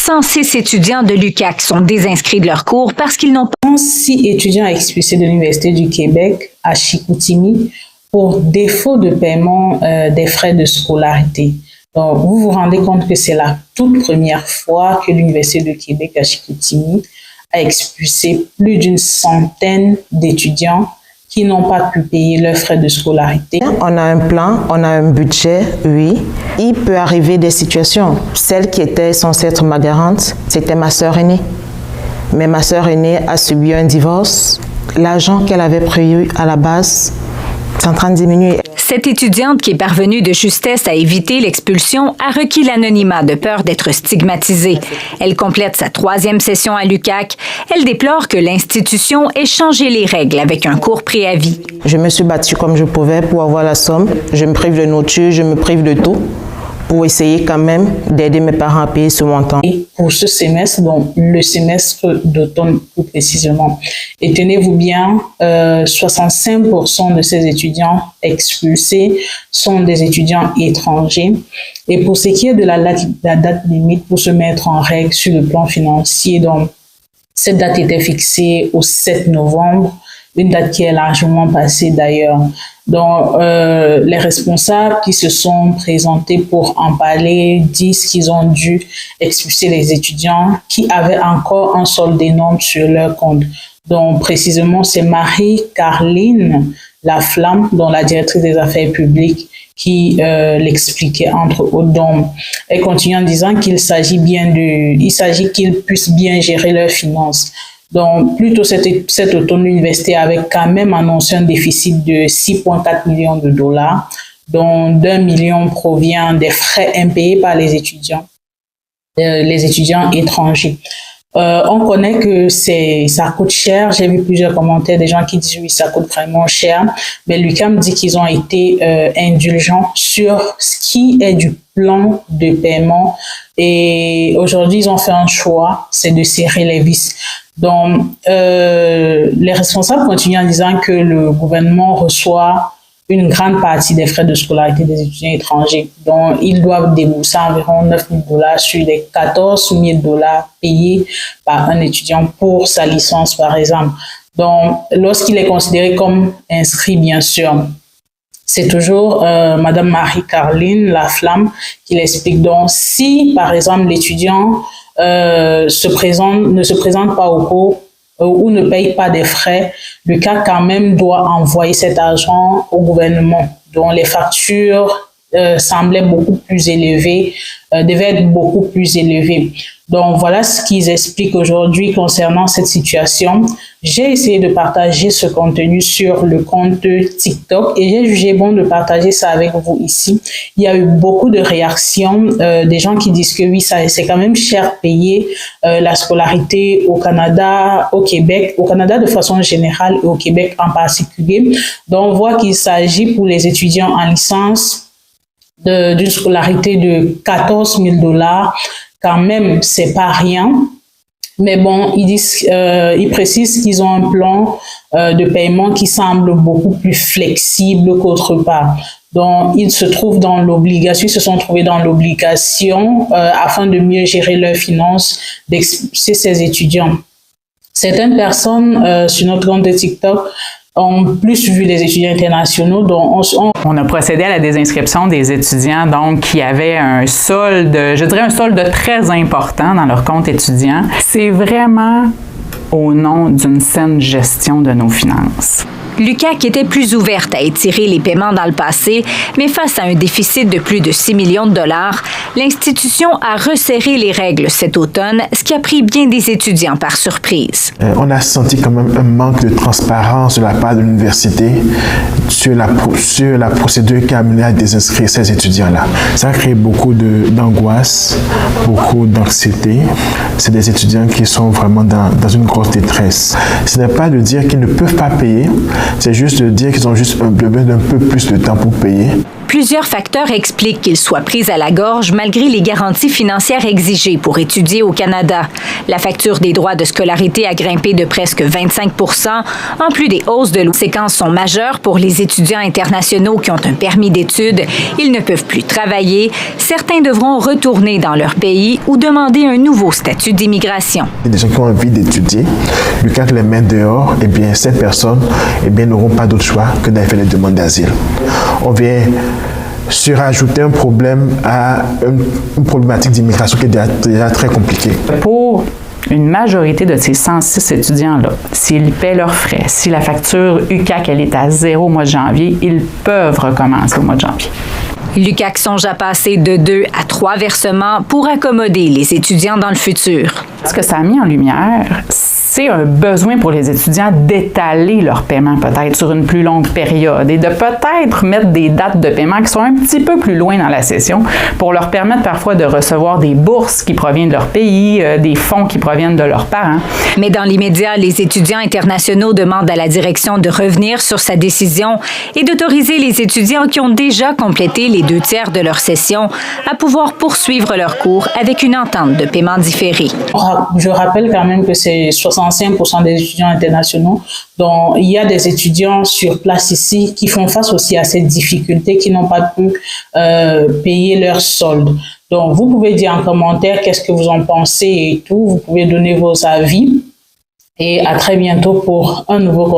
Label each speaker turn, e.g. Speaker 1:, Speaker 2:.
Speaker 1: 106 étudiants de l'UQAC sont désinscrits de leurs cours parce qu'ils n'ont pas...
Speaker 2: 6 étudiants expulsés de l'Université du Québec à Chicoutimi pour défaut de paiement des frais de scolarité. Donc, vous vous rendez compte que c'est la toute première fois que l'Université du Québec à Chicoutimi a expulsé plus d'une centaine d'étudiants qui n'ont pas pu payer leurs frais de scolarité.
Speaker 3: On a un plan, on a un budget, oui. Il peut arriver des situations. Celle qui était censée être ma garante, c'était ma sœur aînée. Mais ma sœur aînée a subi un divorce. L'argent qu'elle avait prévu à la base, c'est en train de diminuer.
Speaker 1: Cette étudiante qui est parvenue de justesse à éviter l'expulsion a requis l'anonymat de peur d'être stigmatisée. Elle complète sa 3e session à l'UQAC. Elle déplore que l'institution ait changé les règles avec un court préavis.
Speaker 3: Je me suis battue comme je pouvais pour avoir la somme. Je me prive de nourriture, je me prive de tout pour essayer quand même d'aider mes parents à payer ce montant.
Speaker 2: Et pour ce semestre, donc le semestre d'automne plus précisément, et tenez-vous bien, 65% de ces étudiants expulsés sont des étudiants étrangers. Et pour ce qui est de la date limite pour se mettre en règle sur le plan financier, donc cette date était fixée au 7 novembre, une date qui est largement passée d'ailleurs. Donc, les responsables qui se sont présentés pour en parler disent qu'ils ont dû expulser les étudiants qui avaient encore un solde énorme sur leur compte. Donc, précisément, c'est Marie-Carline Laflamme, dont la directrice des affaires publiques, qui l'expliquait entre autres. Donc, elle continue en disant qu'il s'agit qu'ils puissent bien gérer leurs finances. Donc, plutôt cet automne, l'université avait quand même annoncé un déficit de 6,4 millions de dollars, dont 1 million provient des frais impayés par les étudiants étrangers. On connaît que ça coûte cher. J'ai vu plusieurs commentaires des gens qui disent oui, ça coûte vraiment cher. Mais l'UQAM dit qu'ils ont été indulgents sur ce qui est du plan de paiement. Et aujourd'hui, ils ont fait un choix, c'est de serrer les vis. Donc, les responsables continuent en disant que le gouvernement reçoit une grande partie des frais de scolarité des étudiants étrangers. Donc, ils doivent débourser environ 9 000 $ sur les 14 000 $ payés par un étudiant pour sa licence, par exemple. Donc, lorsqu'il est considéré comme inscrit, bien sûr, c'est toujours Madame Marie-Carline Laflamme qui l'explique. Donc, si, par exemple, l'étudiant ne se présente pas au cours ou ne paye pas des frais, le CAC quand même doit envoyer cet argent au gouvernement. Donc, les factures semblaient beaucoup plus élevées, devaient être beaucoup plus élevées. Donc, voilà ce qu'ils expliquent aujourd'hui concernant cette situation. J'ai essayé de partager ce contenu sur le compte TikTok et j'ai jugé bon de partager ça avec vous ici. Il y a eu beaucoup de réactions, des gens qui disent que oui, c'est quand même cher payer la scolarité au Canada, au Québec, au Canada de façon générale et au Québec en particulier. Donc, on voit qu'il s'agit pour les étudiants en licence d'une scolarité de 14 000 $. Quand même, c'est pas rien. Mais bon, ils précisent qu'ils ont un plan de paiement qui semble beaucoup plus flexible qu'autre part. Donc, ils se trouvent dans l'obligation, ils se sont trouvés dans l'obligation, afin de mieux gérer leurs finances, d'expulser ces étudiants. Certaines personnes sur notre compte de TikTok ont plus vu les étudiants internationaux. Donc
Speaker 4: on a procédé à la désinscription des étudiants donc qui avaient un solde, je dirais un solde très important dans leur compte étudiant. C'est vraiment au nom d'une saine gestion de nos finances.
Speaker 1: L'UQAC était plus ouverte à étirer les paiements dans le passé, mais face à un déficit de plus de 6 millions de dollars, l'institution a resserré les règles cet automne, ce qui a pris bien des étudiants par surprise.
Speaker 5: On a senti quand même un manque de transparence de la part de l'université sur la procédure qui a amené à désinscrire ces étudiants-là. Ça a créé beaucoup d'angoisse, beaucoup d'anxiété. C'est des étudiants qui sont vraiment dans une grosse détresse. Ce n'est pas de dire qu'ils ne peuvent pas payer, C'est juste de dire qu'ils ont juste besoin d'un peu plus de temps pour payer.
Speaker 1: Plusieurs facteurs expliquent qu'ils soient pris à la gorge malgré les garanties financières exigées pour étudier au Canada. La facture des droits de scolarité a grimpé de presque 25 %. En plus des hausses de conséquences sont majeures pour les étudiants internationaux qui ont un permis d'études. Ils ne peuvent plus travailler. Certains devront retourner dans leur pays ou demander un nouveau statut d'immigration.
Speaker 5: Des gens qui ont envie d'étudier, l'UQAC les met dehors, eh bien, ces personnes n'auront pas d'autre choix que d'aller faire des demandes d'asile. On vient surajouter un problème à une problématique d'immigration qui est déjà très compliquée.
Speaker 4: Pour une majorité de ces 106 étudiants-là, s'ils paient leurs frais, si la facture UQAC elle est à 0 au mois de janvier, ils peuvent recommencer au mois de janvier.
Speaker 1: L'UQAC songe à passer de 2 à 3 versements pour accommoder les étudiants dans le futur.
Speaker 4: Ce que ça a mis en lumière, c'est un besoin pour les étudiants d'étaler leur paiement peut-être sur une plus longue période et de peut-être mettre des dates de paiement qui sont un petit peu plus loin dans la session pour leur permettre parfois de recevoir des bourses qui proviennent de leur pays, des fonds qui proviennent de leurs parents.
Speaker 1: Mais dans l'immédiat, les étudiants internationaux demandent à la direction de revenir sur sa décision et d'autoriser les étudiants qui ont déjà complété les 2/3 de leur session à pouvoir poursuivre leurs cours avec une entente de paiement différé.
Speaker 2: Je rappelle quand même que c'est 65% des étudiants internationaux, donc il y a des étudiants sur place ici qui font face aussi à cette difficulté, qui n'ont pas pu payer leur solde. Donc vous pouvez dire en commentaire qu'est-ce que vous en pensez et tout, vous pouvez donner vos avis et à très bientôt pour un nouveau contenu.